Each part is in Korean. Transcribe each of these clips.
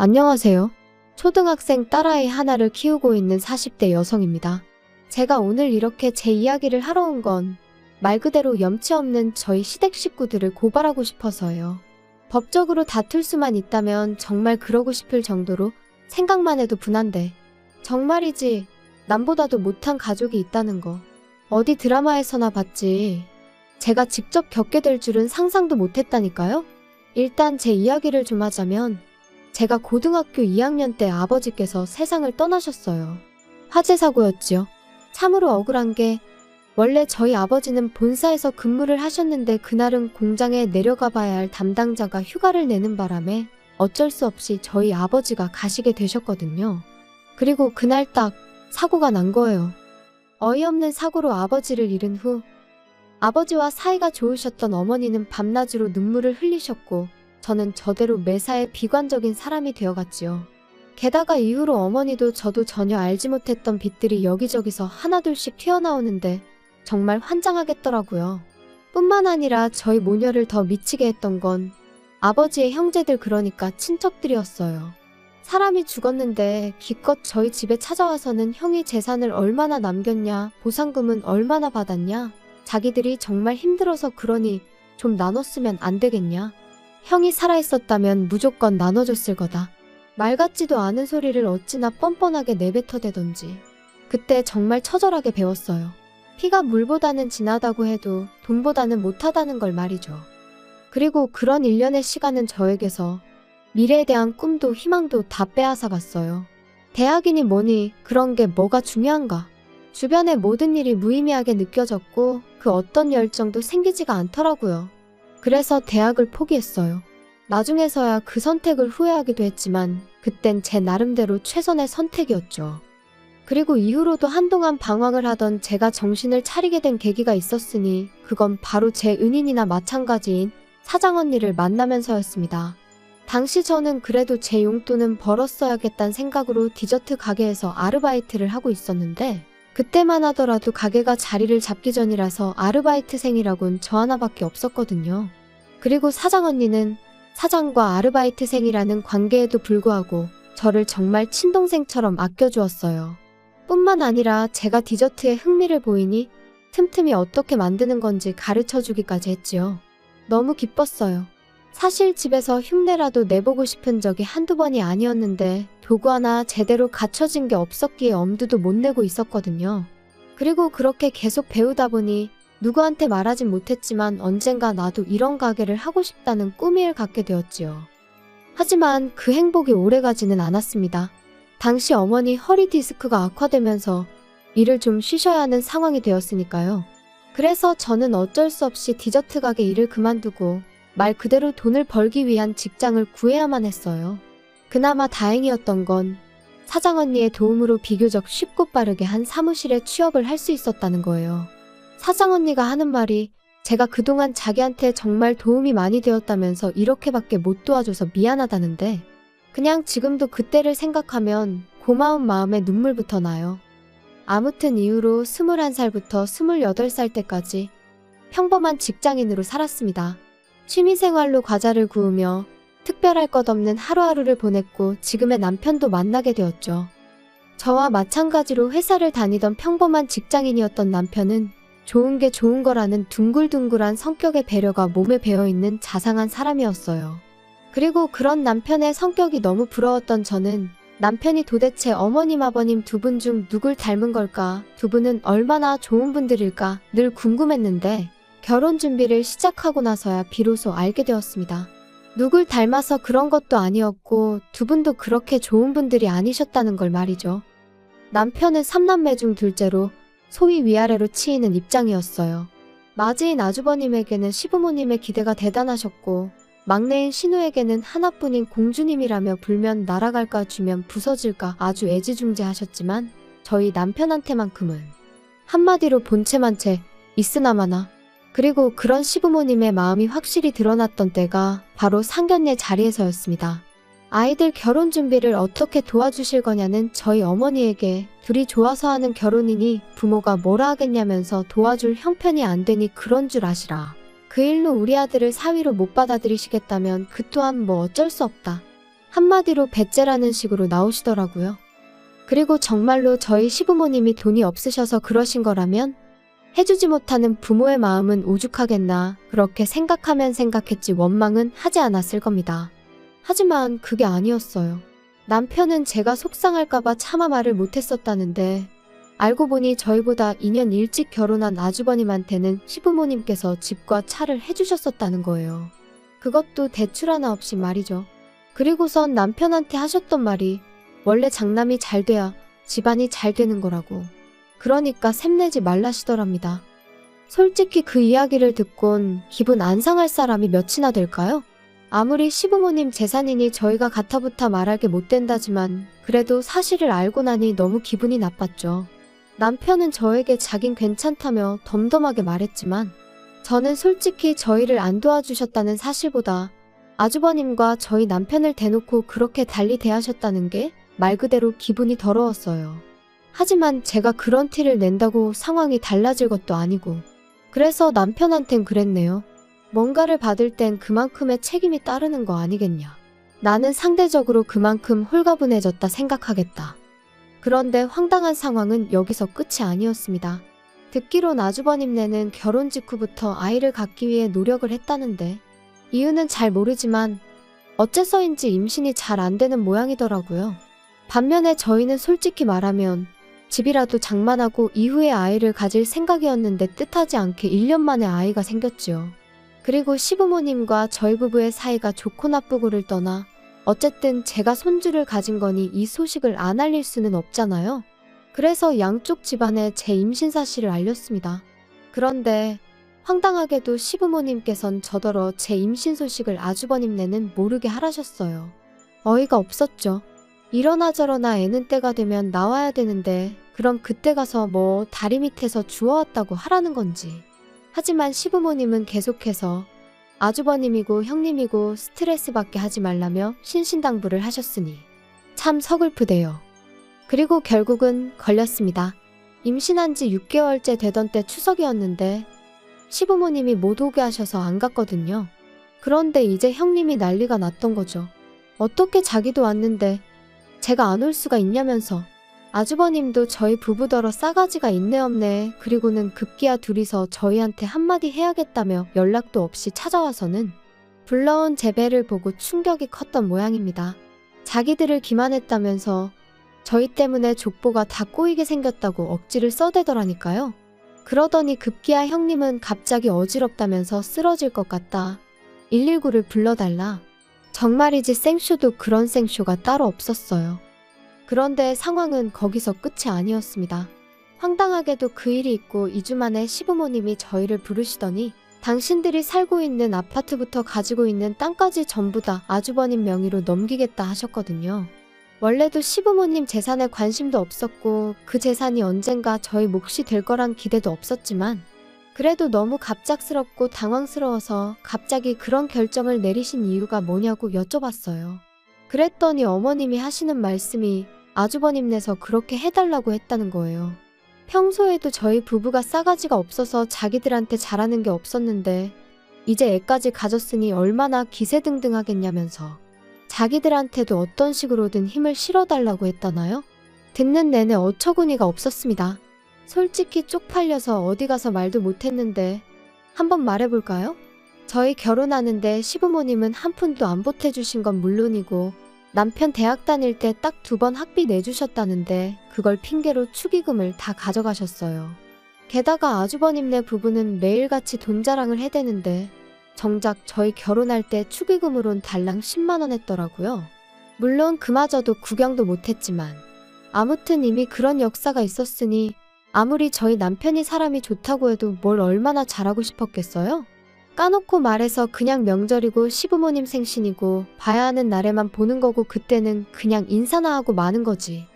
안녕하세요. 초등학생 딸아이 하나를 키우고 있는 40대 여성입니다. 제가 오늘 이렇게 제 이야기를 하러 온 건 말 그대로 염치 없는 저희 시댁 식구들을 고발하고 싶어서요. 법적으로 다툴 수만 있다면 정말 그러고 싶을 정도로 생각만 해도 분한데 정말이지 남보다도 못한 가족이 있다는 거 어디 드라마에서나 봤지 제가 직접 겪게 될 줄은 상상도 못했다니까요. 일단 제 이야기를 좀 하자면 제가 고등학교 2학년 때 아버지께서 세상을 떠나셨어요. 화재 사고였지요. 참으로 억울한 게 원래 저희 아버지는 본사에서 근무를 하셨는데 그날은 공장에 내려가 봐야 할 담당자가 휴가를 내는 바람에 어쩔 수 없이 저희 아버지가 가시게 되셨거든요. 그리고 그날 딱 사고가 난 거예요. 어이없는 사고로 아버지를 잃은 후 아버지와 사이가 좋으셨던 어머니는 밤낮으로 눈물을 흘리셨고 저는 저대로 매사에 비관적인 사람이 되어갔지요. 게다가 이후로 어머니도 저도 전혀 알지 못했던 빚들이 여기저기서 하나둘씩 튀어나오는데 정말 환장하겠더라고요. 뿐만 아니라 저희 모녀를 더 미치게 했던 건 아버지의 형제들 그러니까 친척들이었어요. 사람이 죽었는데 기껏 저희 집에 찾아와서는 형이 재산을 얼마나 남겼냐, 보상금은 얼마나 받았냐, 자기들이 정말 힘들어서 그러니 좀 나눴으면 안 되겠냐. 형이 살아있었다면 무조건 나눠줬을 거다. 말 같지도 않은 소리를 어찌나 뻔뻔하게 내뱉어대던지 그때 정말 처절하게 배웠어요. 피가 물보다는 진하다고 해도 돈보다는 못하다는 걸 말이죠. 그리고 그런 일련의 시간은 저에게서 미래에 대한 꿈도 희망도 다 빼앗아갔어요. 대학이니 뭐니 그런 게 뭐가 중요한가. 주변의 모든 일이 무의미하게 느껴졌고 그 어떤 열정도 생기지가 않더라고요. 그래서 대학을 포기했어요. 나중에서야 그 선택을 후회하기도 했지만 그땐 제 나름대로 최선의 선택이었죠. 그리고 이후로도 한동안 방황을 하던 제가 정신을 차리게 된 계기가 있었으니 그건 바로 제 은인이나 마찬가지인 사장 언니를 만나면서였습니다. 당시 저는 그래도 제 용돈은 벌었어야겠다는 생각으로 디저트 가게에서 아르바이트를 하고 있었는데 그때만 하더라도 가게가 자리를 잡기 전이라서 아르바이트생이라곤 저 하나밖에 없었거든요. 그리고 사장 언니는 사장과 아르바이트생이라는 관계에도 불구하고 저를 정말 친동생처럼 아껴주었어요. 뿐만 아니라 제가 디저트에 흥미를 보이니 틈틈이 어떻게 만드는 건지 가르쳐주기까지 했지요. 너무 기뻤어요. 사실 집에서 흉내라도 내보고 싶은 적이 한두 번이 아니었는데 도구 하나 제대로 갖춰진 게 없었기에 엄두도 못 내고 있었거든요. 그리고 그렇게 계속 배우다 보니 누구한테 말하진 못했지만 언젠가 나도 이런 가게를 하고 싶다는 꿈을 갖게 되었지요. 하지만 그 행복이 오래가지는 않았습니다. 당시 어머니 허리 디스크가 악화되면서 일을 좀 쉬셔야 하는 상황이 되었으니까요. 그래서 저는 어쩔 수 없이 디저트 가게 일을 그만두고 말 그대로 돈을 벌기 위한 직장을 구해야만 했어요. 그나마 다행이었던 건 사장 언니의 도움으로 비교적 쉽고 빠르게 한 사무실에 취업을 할 수 있었다는 거예요. 사장 언니가 하는 말이 제가 그동안 자기한테 정말 도움이 많이 되었다면서 이렇게밖에 못 도와줘서 미안하다는데 그냥 지금도 그때를 생각하면 고마운 마음에 눈물부터 나요. 아무튼 이후로 21살부터 28살 때까지 평범한 직장인으로 살았습니다. 취미생활로 과자를 구우며 특별할 것 없는 하루하루를 보냈고 지금의 남편도 만나게 되었죠. 저와 마찬가지로 회사를 다니던 평범한 직장인이었던 남편은 좋은 게 좋은 거라는 둥글둥글한 성격의 배려가 몸에 배어있는 자상한 사람이었어요. 그리고 그런 남편의 성격이 너무 부러웠던 저는 남편이 도대체 어머님 아버님 두 분 중 누굴 닮은 걸까? 두 분은 얼마나 좋은 분들일까? 늘 궁금했는데 결혼 준비를 시작하고 나서야 비로소 알게 되었습니다. 누굴 닮아서 그런 것도 아니었고 두 분도 그렇게 좋은 분들이 아니셨다는 걸 말이죠. 남편은 3남매 중 둘째로 소위 위아래로 치이는 입장이었어요. 맞이인 아주버님에게는 시부모님의 기대가 대단하셨고 막내인 신우에게는 하나뿐인 공주님이라며 불면 날아갈까 주면 부서질까 아주 애지중지하셨지만 저희 남편한테만큼은 한마디로 본체만 채 있으나마나. 그리고 그런 시부모님의 마음이 확실히 드러났던 때가 바로 상견례 자리에서였습니다. 아이들 결혼 준비를 어떻게 도와주실 거냐는 저희 어머니에게 둘이 좋아서 하는 결혼이니 부모가 뭐라 하겠냐면서 도와줄 형편이 안 되니 그런 줄 아시라. 그 일로 우리 아들을 사위로 못 받아들이시겠다면 그 또한 뭐 어쩔 수 없다 한마디로 배째라는 식으로 나오시더라고요. 그리고 정말로 저희 시부모님이 돈이 없으셔서 그러신 거라면 해주지 못하는 부모의 마음은 오죽하겠나 그렇게 생각하면 생각했지 원망은 하지 않았을 겁니다. 하지만 그게 아니었어요. 남편은 제가 속상할까봐 차마 말을 못했었다는데 알고 보니 저희보다 2년 일찍 결혼한 아주버님한테는 시부모님께서 집과 차를 해주셨었다는 거예요. 그것도 대출 하나 없이 말이죠. 그리고선 남편한테 하셨던 말이 원래 장남이 잘 돼야 집안이 잘 되는 거라고. 그러니까 샘내지 말라시더랍니다. 솔직히 그 이야기를 듣곤 기분 안 상할 사람이 몇이나 될까요? 아무리 시부모님 재산이니 저희가 가타부타 말할 게 못 된다지만 그래도 사실을 알고 나니 너무 기분이 나빴죠. 남편은 저에게 자긴 괜찮다며 덤덤하게 말했지만 저는 솔직히 저희를 안 도와주셨다는 사실보다 아주버님과 저희 남편을 대놓고 그렇게 달리 대하셨다는 게 말 그대로 기분이 더러웠어요. 하지만 제가 그런 티를 낸다고 상황이 달라질 것도 아니고 그래서 남편한텐 그랬네요. 뭔가를 받을 땐 그만큼의 책임이 따르는 거 아니겠냐. 나는 상대적으로 그만큼 홀가분해졌다 생각하겠다. 그런데 황당한 상황은 여기서 끝이 아니었습니다. 듣기론 아주버님네는 결혼 직후부터 아이를 갖기 위해 노력을 했다는데 이유는 잘 모르지만 어째서인지 임신이 잘 안 되는 모양이더라고요. 반면에 저희는 솔직히 말하면 집이라도 장만하고 이후에 아이를 가질 생각이었는데 뜻하지 않게 1년 만에 아이가 생겼지요. 그리고 시부모님과 저희 부부의 사이가 좋고 나쁘고를 떠나 어쨌든 제가 손주를 가진 거니 이 소식을 안 알릴 수는 없잖아요. 그래서 양쪽 집안에 제 임신 사실을 알렸습니다. 그런데 황당하게도 시부모님께선 저더러 제 임신 소식을 아주버님네는 모르게 하라셨어요. 어이가 없었죠. 이러나 저러나 애는 때가 되면 나와야 되는데 그럼 그때 가서 뭐 다리 밑에서 주워왔다고 하라는 건지. 하지만 시부모님은 계속해서 아주버님이고 형님이고 스트레스 받게 하지 말라며 신신당부를 하셨으니 참 서글프대요. 그리고 결국은 걸렸습니다. 임신한 지 6개월째 되던 때 추석이었는데 시부모님이 못 오게 하셔서 안 갔거든요. 그런데 이제 형님이 난리가 났던 거죠. 어떻게 자기도 왔는데 제가 안 올 수가 있냐면서. 아주버님도 저희 부부더러 싸가지가 있네 없네. 그리고는 급기야 둘이서 저희한테 한마디 해야겠다며 연락도 없이 찾아와서는 불러온 제 배를 보고 충격이 컸던 모양입니다. 자기들을 기만했다면서 저희 때문에 족보가 다 꼬이게 생겼다고 억지를 써대더라니까요. 그러더니 급기야 형님은 갑자기 어지럽다면서 쓰러질 것 같다. 119를 불러달라. 정말이지 생쇼도 그런 생쇼가 따로 없었어요. 그런데 상황은 거기서 끝이 아니었습니다. 황당하게도 그 일이 있고 2주 만에 시부모님이 저희를 부르시더니 당신들이 살고 있는 아파트부터 가지고 있는 땅까지 전부 다 아주버님 명의로 넘기겠다 하셨거든요. 원래도 시부모님 재산에 관심도 없었고 그 재산이 언젠가 저희 몫이 될 거란 기대도 없었지만 그래도 너무 갑작스럽고 당황스러워서 갑자기 그런 결정을 내리신 이유가 뭐냐고 여쭤봤어요. 그랬더니 어머님이 하시는 말씀이 아주버님네서 그렇게 해달라고 했다는 거예요. 평소에도 저희 부부가 싸가지가 없어서 자기들한테 잘하는 게 없었는데 이제 애까지 가졌으니 얼마나 기세등등하겠냐면서 자기들한테도 어떤 식으로든 힘을 실어달라고 했다나요? 듣는 내내 어처구니가 없었습니다. 솔직히 쪽팔려서 어디 가서 말도 못했는데 한번 말해볼까요? 저희 결혼하는데 시부모님은 한 푼도 안 보태주신 건 물론이고 남편 대학 다닐 때 딱 2번 학비 내주셨다는데 그걸 핑계로 축의금을 다 가져가셨어요. 게다가 아주버님네 부부는 매일같이 돈 자랑을 해대는데 정작 저희 결혼할 때 축의금으론 달랑 10만 원 했더라고요. 물론 그마저도 구경도 못했지만 아무튼 이미 그런 역사가 있었으니 아무리 저희 남편이 사람이 좋다고 해도 뭘 얼마나 잘하고 싶었겠어요? 까놓고 말해서 그냥 명절이고 시부모님 생신이고 봐야 하는 날에만 보는 거고 그때는 그냥 인사나 하고 마는 거지.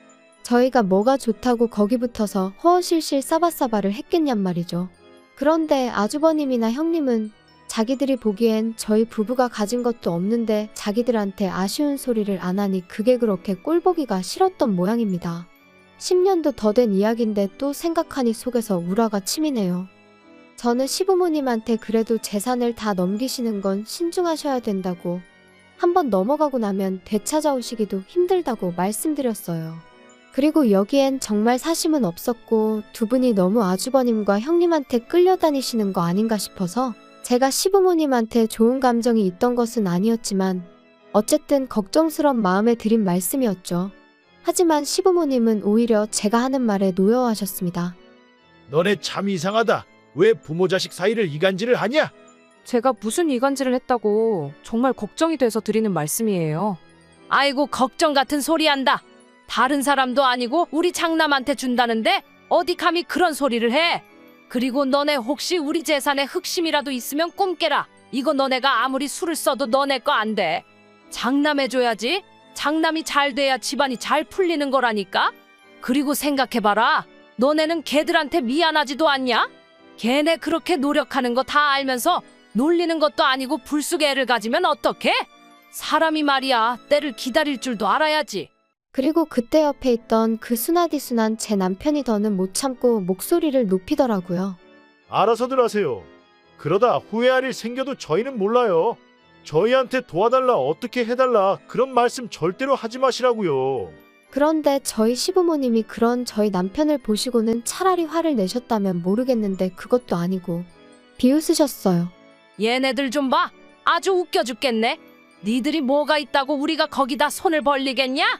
저희가 뭐가 좋다고 거기 붙어서 허허실실 싸바싸바를 했겠냔 말이죠. 그런데 아주버님이나 형님은 자기들이 보기엔 저희 부부가 가진 것도 없는데 자기들한테 아쉬운 소리를 안 하니 그게 그렇게 꼴보기가 싫었던 모양입니다. 10년도 더 된 이야기인데 또 생각하니 속에서 우라가 치미네요. 저는 시부모님한테 그래도 재산을 다 넘기시는 건 신중하셔야 된다고 한번 넘어가고 나면 되찾아오시기도 힘들다고 말씀드렸어요. 그리고 여기엔 정말 사심은 없었고 두 분이 너무 아주버님과 형님한테 끌려다니시는 거 아닌가 싶어서 제가 시부모님한테 좋은 감정이 있던 것은 아니었지만 어쨌든 걱정스런 마음에 드린 말씀이었죠. 하지만 시부모님은 오히려 제가 하는 말에 노여워하셨습니다. 너네 참 이상하다. 왜 부모 자식 사이를 이간질을 하냐? 제가 무슨 이간질을 했다고 정말 걱정이 돼서 드리는 말씀이에요. 아이고 걱정 같은 소리 한다. 다른 사람도 아니고 우리 장남한테 준다는데 어디 감히 그런 소리를 해. 그리고 너네 혹시 우리 재산에 흑심이라도 있으면 꿈 깨라. 이거 너네가 아무리 술을 써도 너네 거 안 돼. 장남해줘야지. 장남이 잘 돼야 집안이 잘 풀리는 거라니까. 그리고 생각해봐라. 너네는 걔들한테 미안하지도 않냐? 걔네 그렇게 노력하는 거 다 알면서 놀리는 것도 아니고 불쑥 애를 가지면 어떡해? 사람이 말이야 때를 기다릴 줄도 알아야지. 그리고 그때 옆에 있던 그 순하디순한 제 남편이 더는 못 참고 목소리를 높이더라고요. 알아서들 하세요. 그러다 후회할 일 생겨도 저희는 몰라요. 저희한테 도와달라 어떻게 해달라 그런 말씀 절대로 하지 마시라고요. 그런데 저희 시부모님이 그런 저희 남편을 보시고는 차라리 화를 내셨다면 모르겠는데 그것도 아니고 비웃으셨어요. 얘네들 좀 봐. 아주 웃겨 죽겠네. 니들이 뭐가 있다고 우리가 거기다 손을 벌리겠냐?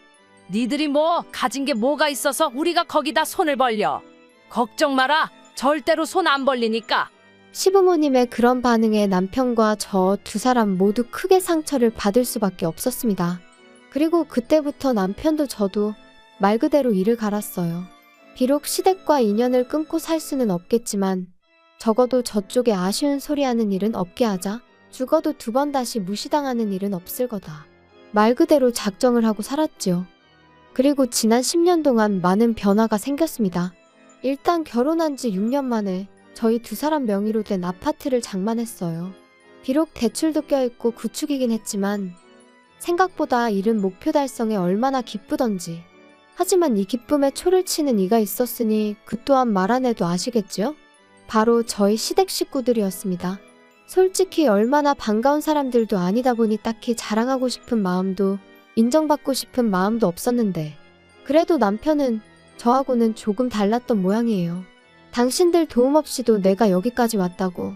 니들이 뭐 가진 게 뭐가 있어서 우리가 거기다 손을 벌려. 걱정 마라. 절대로 손 안 벌리니까. 시부모님의 그런 반응에 남편과 저 두 사람 모두 크게 상처를 받을 수밖에 없었습니다. 그리고 그때부터 남편도 저도 말 그대로 이를 갈았어요. 비록 시댁과 인연을 끊고 살 수는 없겠지만 적어도 저쪽에 아쉬운 소리 하는 일은 없게 하자. 죽어도 두 번 다시 무시당하는 일은 없을 거다. 말 그대로 작정을 하고 살았지요. 그리고 지난 10년 동안 많은 변화가 생겼습니다. 일단 결혼한 지 6년 만에 저희 두 사람 명의로 된 아파트를 장만했어요. 비록 대출도 껴있고 구축이긴 했지만 생각보다 이른 목표 달성에 얼마나 기쁘던지. 하지만 이 기쁨에 초를 치는 이가 있었으니 그 또한 말 안 해도 아시겠죠? 바로 저희 시댁 식구들이었습니다. 솔직히 얼마나 반가운 사람들도 아니다 보니 딱히 자랑하고 싶은 마음도 인정받고 싶은 마음도 없었는데 그래도 남편은 저하고는 조금 달랐던 모양이에요. 당신들 도움 없이도 내가 여기까지 왔다고,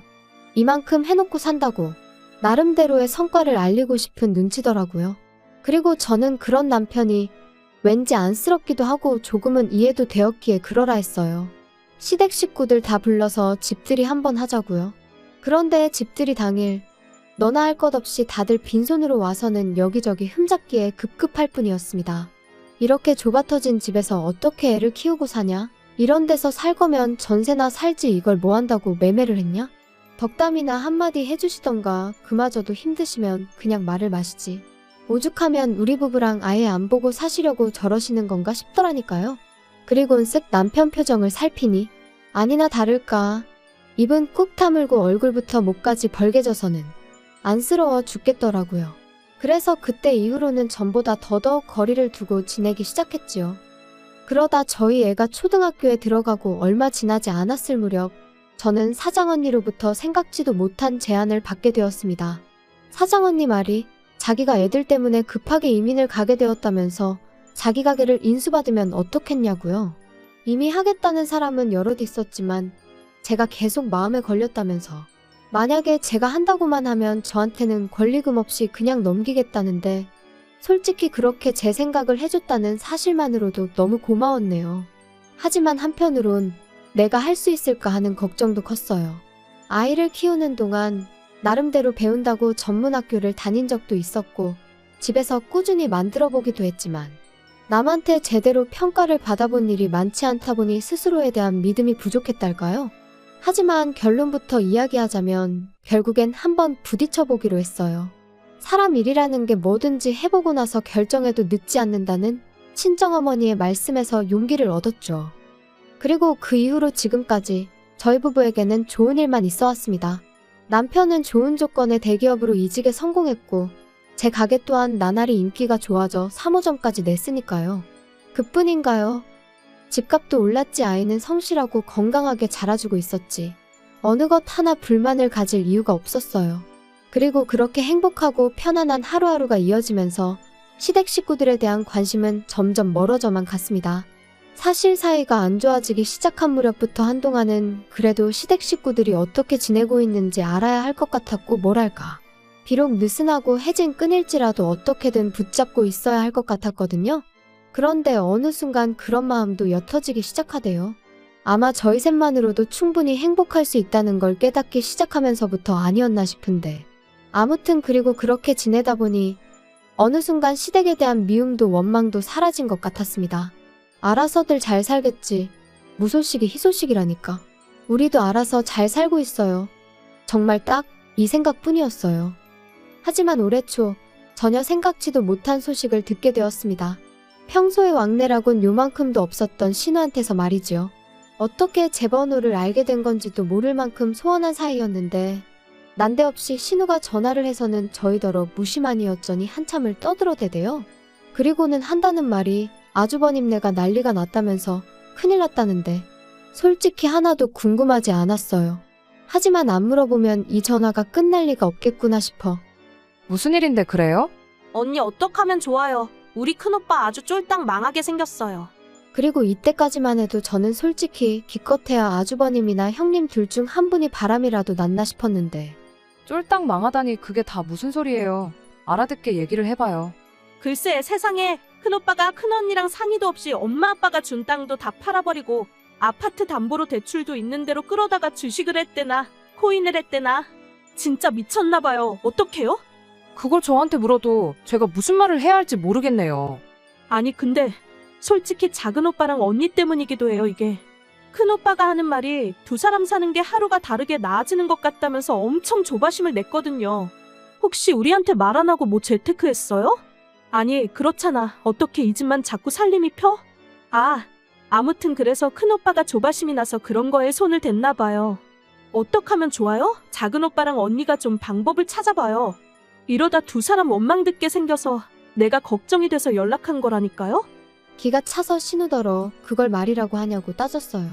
이만큼 해놓고 산다고 나름대로의 성과를 알리고 싶은 눈치더라고요. 그리고 저는 그런 남편이 왠지 안쓰럽기도 하고 조금은 이해도 되었기에 그러라 했어요. 시댁 식구들 다 불러서 집들이 한번 하자고요. 그런데 집들이 당일 너나 할 것 없이 다들 빈손으로 와서는 여기저기 흠잡기에 급급할 뿐이었습니다. 이렇게 좁아터진 집에서 어떻게 애를 키우고 사냐? 이런 데서 살 거면 전세나 살지 이걸 뭐 한다고 매매를 했냐? 덕담이나 한마디 해주시던가 그마저도 힘드시면 그냥 말을 마시지. 오죽하면 우리 부부랑 아예 안 보고 사시려고 저러시는 건가 싶더라니까요. 그리곤 쓱 남편 표정을 살피니 아니나 다를까 입은 꾹 다물고 얼굴부터 목까지 벌개져서는 안쓰러워 죽겠더라고요. 그래서 그때 이후로는 전보다 더더욱 거리를 두고 지내기 시작했지요. 그러다 저희 애가 초등학교에 들어가고 얼마 지나지 않았을 무렵 저는 사장언니로부터 생각지도 못한 제안을 받게 되었습니다. 사장언니 말이 자기가 애들 때문에 급하게 이민을 가게 되었다면서 자기 가게를 인수받으면 어떻겠냐고요. 이미 하겠다는 사람은 여럿 있었지만 제가 계속 마음에 걸렸다면서 만약에 제가 한다고만 하면 저한테는 권리금 없이 그냥 넘기겠다는데 솔직히 그렇게 제 생각을 해줬다는 사실만으로도 너무 고마웠네요. 하지만 한편으론 내가 할 수 있을까 하는 걱정도 컸어요. 아이를 키우는 동안 나름대로 배운다고 전문학교를 다닌 적도 있었고 집에서 꾸준히 만들어 보기도 했지만 남한테 제대로 평가를 받아본 일이 많지 않다 보니 스스로에 대한 믿음이 부족했달까요? 하지만 결론부터 이야기하자면 결국엔 한번 부딪혀 보기로 했어요. 사람 일이라는 게 뭐든지 해보고 나서 결정해도 늦지 않는다는 친정어머니의 말씀에서 용기를 얻었죠. 그리고 그 이후로 지금까지 저희 부부에게는 좋은 일만 있어 왔습니다. 남편은 좋은 조건의 대기업으로 이직에 성공했고 제 가게 또한 나날이 인기가 좋아져 3호점까지 냈으니까요. 그뿐인가요? 집값도 올랐지 아이는 성실하고 건강하게 자라주고 있었지. 어느 것 하나 불만을 가질 이유가 없었어요. 그리고 그렇게 행복하고 편안한 하루하루가 이어지면서 시댁 식구들에 대한 관심은 점점 멀어져만 갔습니다. 사실 사이가 안 좋아지기 시작한 무렵부터 한동안은 그래도 시댁 식구들이 어떻게 지내고 있는지 알아야 할 것 같았고 뭐랄까. 비록 느슨하고 해진 끈일지라도 어떻게든 붙잡고 있어야 할 것 같았거든요. 그런데 어느 순간 그런 마음도 옅어지기 시작하대요. 아마 저희 셋만으로도 충분히 행복할 수 있다는 걸 깨닫기 시작하면서부터 아니었나 싶은데. 아무튼 그리고 그렇게 지내다 보니 어느 순간 시댁에 대한 미움도 원망도 사라진 것 같았습니다. 알아서들 잘 살겠지. 무소식이 희소식이라니까. 우리도 알아서 잘 살고 있어요. 정말 딱 이 생각뿐이었어요. 하지만 올해 초 전혀 생각지도 못한 소식을 듣게 되었습니다. 평소에 왕래라곤 요만큼도 없었던 신우한테서 말이지요. 어떻게 제 번호를 알게 된 건지도 모를 만큼 소원한 사이였는데 난데없이 신우가 전화를 해서는 저희더러 무심하니였더니 한참을 떠들어대대요. 그리고는 한다는 말이 아주버님네가 난리가 났다면서 큰일 났다는데 솔직히 하나도 궁금하지 않았어요. 하지만 안 물어보면 이 전화가 끝날 리가 없겠구나 싶어. 무슨 일인데 그래요? 언니 어떡하면 좋아요. 우리 큰오빠 아주 쫄딱 망하게 생겼어요. 그리고 이때까지만 해도 저는 솔직히 기껏해야 아주버님이나 형님 둘 중 한 분이 바람이라도 났나 싶었는데 쫄딱 망하다니 그게 다 무슨 소리예요. 알아듣게 얘기를 해봐요. 글쎄 세상에 큰오빠가 큰언니랑 상의도 없이 엄마 아빠가 준 땅도 다 팔아버리고 아파트 담보로 대출도 있는 대로 끌어다가 주식을 했대나 코인을 했대나 진짜 미쳤나봐요. 어떡해요? 그걸 저한테 물어도 제가 무슨 말을 해야 할지 모르겠네요. 아니 근데 솔직히 작은 오빠랑 언니 때문이기도 해요 이게. 큰오빠가 하는 말이 두 사람 사는 게 하루가 다르게 나아지는 것 같다면서 엄청 조바심을 냈거든요. 혹시 우리한테 말 안 하고 뭐 재테크했어요? 아니 그렇잖아. 어떻게 이 집만 자꾸 살림이 펴? 아무튼 그래서 큰오빠가 조바심이 나서 그런 거에 손을 댔나 봐요. 어떡하면 좋아요? 작은 오빠랑 언니가 좀 방법을 찾아봐요. 이러다 두 사람 원망 듣게 생겨서 내가 걱정이 돼서 연락한 거라니까요? 기가 차서 신우더러 그걸 말이라고 하냐고 따졌어요.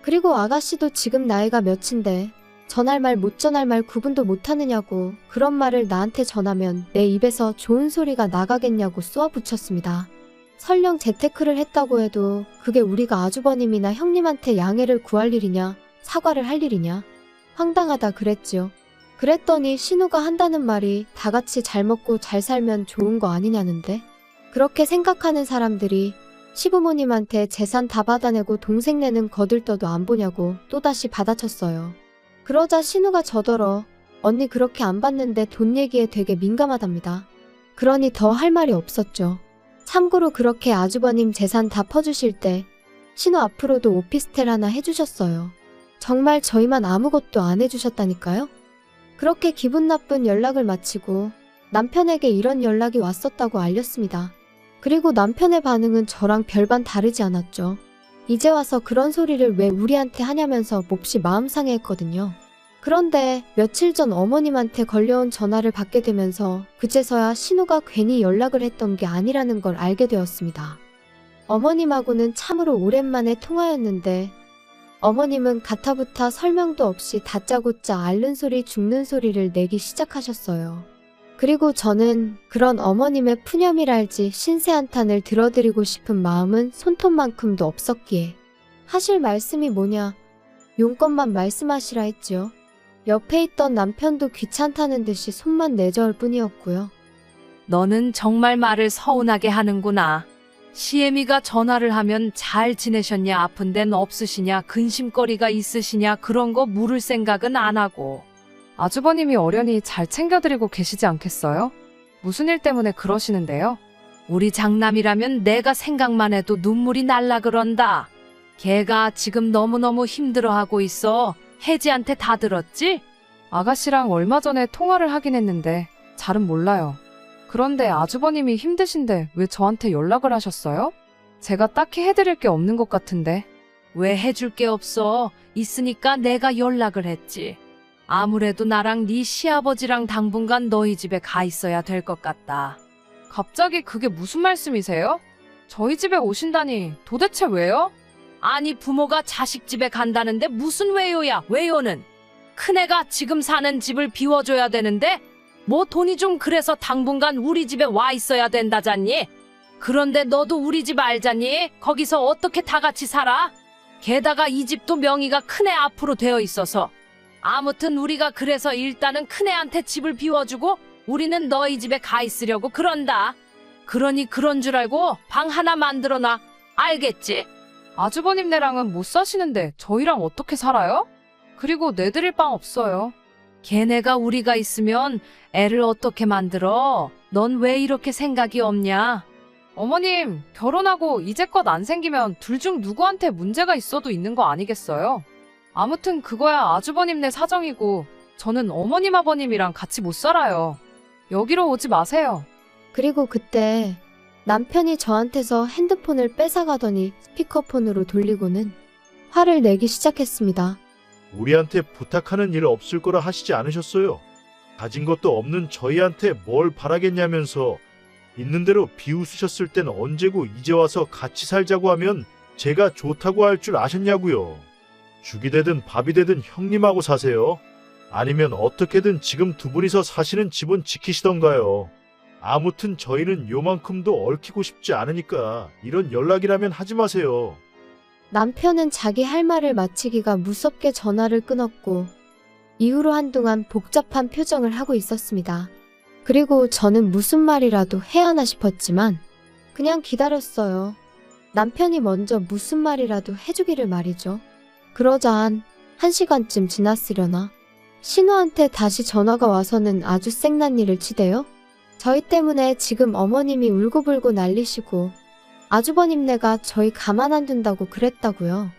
그리고 아가씨도 지금 나이가 몇인데 전할 말 못 전할 말 구분도 못하느냐고 그런 말을 나한테 전하면 내 입에서 좋은 소리가 나가겠냐고 쏘아붙였습니다. 설령 재테크를 했다고 해도 그게 우리가 아주버님이나 형님한테 양해를 구할 일이냐 사과를 할 일이냐 황당하다 그랬지요. 그랬더니 신우가 한다는 말이 다 같이 잘 먹고 잘 살면 좋은 거 아니냐는데 그렇게 생각하는 사람들이 시부모님한테 재산 다 받아내고 동생네는 거들떠도 안 보냐고 또다시 받아쳤어요. 그러자 신우가 저더러 언니 그렇게 안 받는데 돈 얘기에 되게 민감하답니다. 그러니 더 할 말이 없었죠. 참고로 그렇게 아주버님 재산 다 퍼주실 때 신우 앞으로도 오피스텔 하나 해주셨어요. 정말 저희만 아무것도 안 해주셨다니까요. 그렇게 기분 나쁜 연락을 마치고 남편에게 이런 연락이 왔었다고 알렸습니다. 그리고 남편의 반응은 저랑 별반 다르지 않았죠. 이제 와서 그런 소리를 왜 우리한테 하냐면서 몹시 마음 상해했거든요. 그런데 며칠 전 어머님한테 걸려온 전화를 받게 되면서 그제서야 신우가 괜히 연락을 했던 게 아니라는 걸 알게 되었습니다. 어머님하고는 참으로 오랜만에 통화였는데 어머님은 가타부타 설명도 없이 다짜고짜 앓는 소리 죽는 소리를 내기 시작하셨어요. 그리고 저는 그런 어머님의 푸념이랄지 신세한탄을 들어드리고 싶은 마음은 손톱만큼도 없었기에 하실 말씀이 뭐냐 용건만 말씀하시라 했지요. 옆에 있던 남편도 귀찮다는 듯이 손만 내저을 뿐이었고요. 너는 정말 말을 서운하게 하는구나. 시애미가 전화를 하면 잘 지내셨냐, 아픈 데는 없으시냐, 근심거리가 있으시냐 그런 거 물을 생각은 안 하고. 아주버님이 어련히 잘 챙겨드리고 계시지 않겠어요? 무슨 일 때문에 그러시는데요? 우리 장남이라면 내가 생각만 해도 눈물이 날라 그런다. 걔가 지금 너무너무 힘들어하고 있어. 혜지한테 다 들었지? 아가씨랑 얼마 전에 통화를 하긴 했는데 잘은 몰라요. 그런데 아주버님이 힘드신데 왜 저한테 연락을 하셨어요? 제가 딱히 해드릴 게 없는 것 같은데. 왜 해줄 게 없어? 있으니까 내가 연락을 했지. 아무래도 나랑 네 시아버지랑 당분간 너희 집에 가 있어야 될 것 같다. 갑자기 그게 무슨 말씀이세요? 저희 집에 오신다니 도대체 왜요? 아니 부모가 자식 집에 간다는데 무슨 왜요야? 왜요는? 큰애가 지금 사는 집을 비워줘야 되는데 뭐 돈이 좀 그래서 당분간 우리 집에 와 있어야 된다잖니? 그런데 너도 우리 집 알잖니? 거기서 어떻게 다 같이 살아? 게다가 이 집도 명의가 큰애 앞으로 되어 있어서. 아무튼 우리가 그래서 일단은 큰애한테 집을 비워주고 우리는 너희 집에 가 있으려고 그런다. 그러니 그런 줄 알고 방 하나 만들어놔. 알겠지? 아주버님네랑은 못 사시는데 저희랑 어떻게 살아요? 그리고 내드릴 방 없어요. 걔네가 우리가 있으면 애를 어떻게 만들어? 넌 왜 이렇게 생각이 없냐? 어머님, 결혼하고 이제껏 안 생기면 둘 중 누구한테 문제가 있어도 있는 거 아니겠어요? 아무튼 그거야 아주버님네 사정이고 저는 어머님 아버님이랑 같이 못 살아요. 여기로 오지 마세요. 그리고 그때 남편이 저한테서 핸드폰을 뺏어가더니 스피커폰으로 돌리고는 화를 내기 시작했습니다. 우리한테 부탁하는 일 없을 거라 하시지 않으셨어요? 가진 것도 없는 저희한테 뭘 바라겠냐면서 있는 대로 비웃으셨을 땐 언제고 이제 와서 같이 살자고 하면 제가 좋다고 할 줄 아셨냐고요. 죽이 되든 밥이 되든 형님하고 사세요. 아니면 어떻게든 지금 두 분이서 사시는 집은 지키시던가요. 아무튼 저희는 요만큼도 얽히고 싶지 않으니까 이런 연락이라면 하지 마세요. 남편은 자기 할 말을 마치기가 무섭게 전화를 끊었고 이후로 한동안 복잡한 표정을 하고 있었습니다. 그리고 저는 무슨 말이라도 해야 하나 싶었지만 그냥 기다렸어요. 남편이 먼저 무슨 말이라도 해주기를 말이죠. 그러자 한 1시간쯤 지났으려나 신우한테 다시 전화가 와서는 아주 생난리를 치대요. 저희 때문에 지금 어머님이 울고불고 난리시고 아주버님네가 저희 가만 안 둔다고 그랬다고요.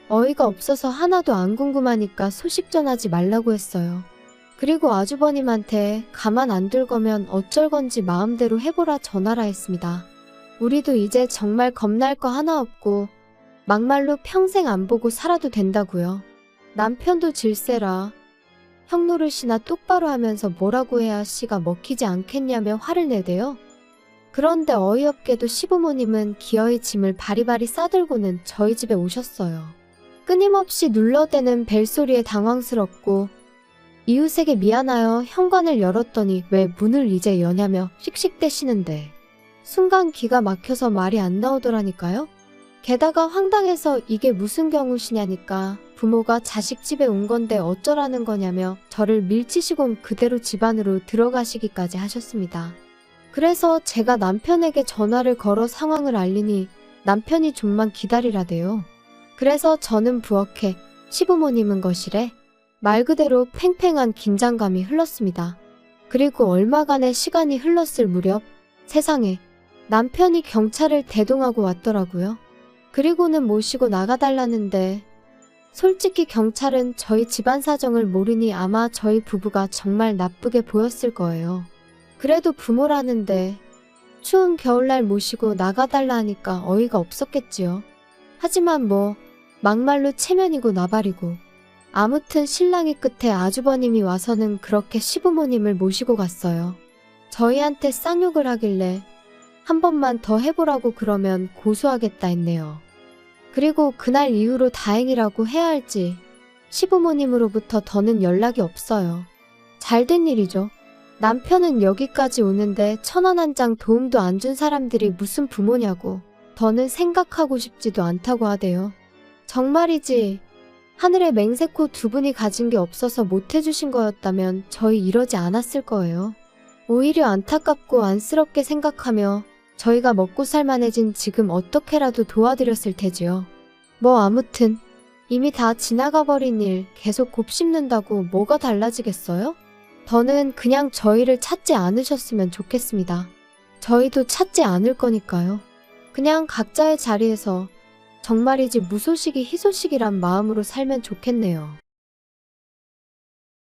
어이가 없어서 하나도 안 궁금하니까 소식 전하지 말라고 했어요. 그리고 아주버님한테 가만 안 둘 거면 어쩔 건지 마음대로 해보라 전하라 했습니다. 우리도 이제 정말 겁날 거 하나 없고 막말로 평생 안 보고 살아도 된다고요. 남편도 질세라 형 노릇이나 똑바로 하면서 뭐라고 해야 씨가 먹히지 않겠냐며 화를 내대요. 그런데 어이없게도 시부모님은 기어이 짐을 바리바리 싸들고는 저희 집에 오셨어요. 끊임없이 눌러대는 벨소리에 당황스럽고 이웃에게 미안하여 현관을 열었더니 왜 문을 이제 여냐며 씩씩대시는데 순간 기가 막혀서 말이 안 나오더라니까요. 게다가 황당해서 이게 무슨 경우시냐니까 부모가 자식 집에 온 건데 어쩌라는 거냐며 저를 밀치시곤 그대로 집 안으로 들어가시기까지 하셨습니다. 그래서 제가 남편에게 전화를 걸어 상황을 알리니 남편이 좀만 기다리라대요. 그래서 저는 부엌에 시부모님은 거실에 말 그대로 팽팽한 긴장감이 흘렀습니다. 그리고 얼마간의 시간이 흘렀을 무렵 세상에 남편이 경찰을 대동하고 왔더라고요. 그리고는 모시고 나가달라는데 솔직히 경찰은 저희 집안 사정을 모르니 아마 저희 부부가 정말 나쁘게 보였을 거예요. 그래도 부모라는데 추운 겨울날 모시고 나가달라 하니까 어이가 없었겠지요. 하지만 뭐 막말로 체면이고 나발이고 아무튼 신랑이 끝에 아주버님이 와서는 그렇게 시부모님을 모시고 갔어요. 저희한테 쌍욕을 하길래 한 번만 더 해보라고 그러면 고소하겠다 했네요. 그리고 그날 이후로 다행이라고 해야 할지 시부모님으로부터 더는 연락이 없어요. 잘된 일이죠. 남편은 여기까지 오는데 1,000원 한 장 도움도 안 준 사람들이 무슨 부모냐고 더는 생각하고 싶지도 않다고 하대요. 정말이지 하늘에 맹세코 두 분이 가진 게 없어서 못 해주신 거였다면 저희 이러지 않았을 거예요. 오히려 안타깝고 안쓰럽게 생각하며 저희가 먹고 살만해진 지금 어떻게라도 도와드렸을 테지요. 뭐 아무튼 이미 다 지나가 버린 일 계속 곱씹는다고 뭐가 달라지겠어요? 더는 그냥 저희를 찾지 않으셨으면 좋겠습니다. 저희도 찾지 않을 거니까요. 그냥 각자의 자리에서 정말이지 무소식이 희소식이란 마음으로 살면 좋겠네요.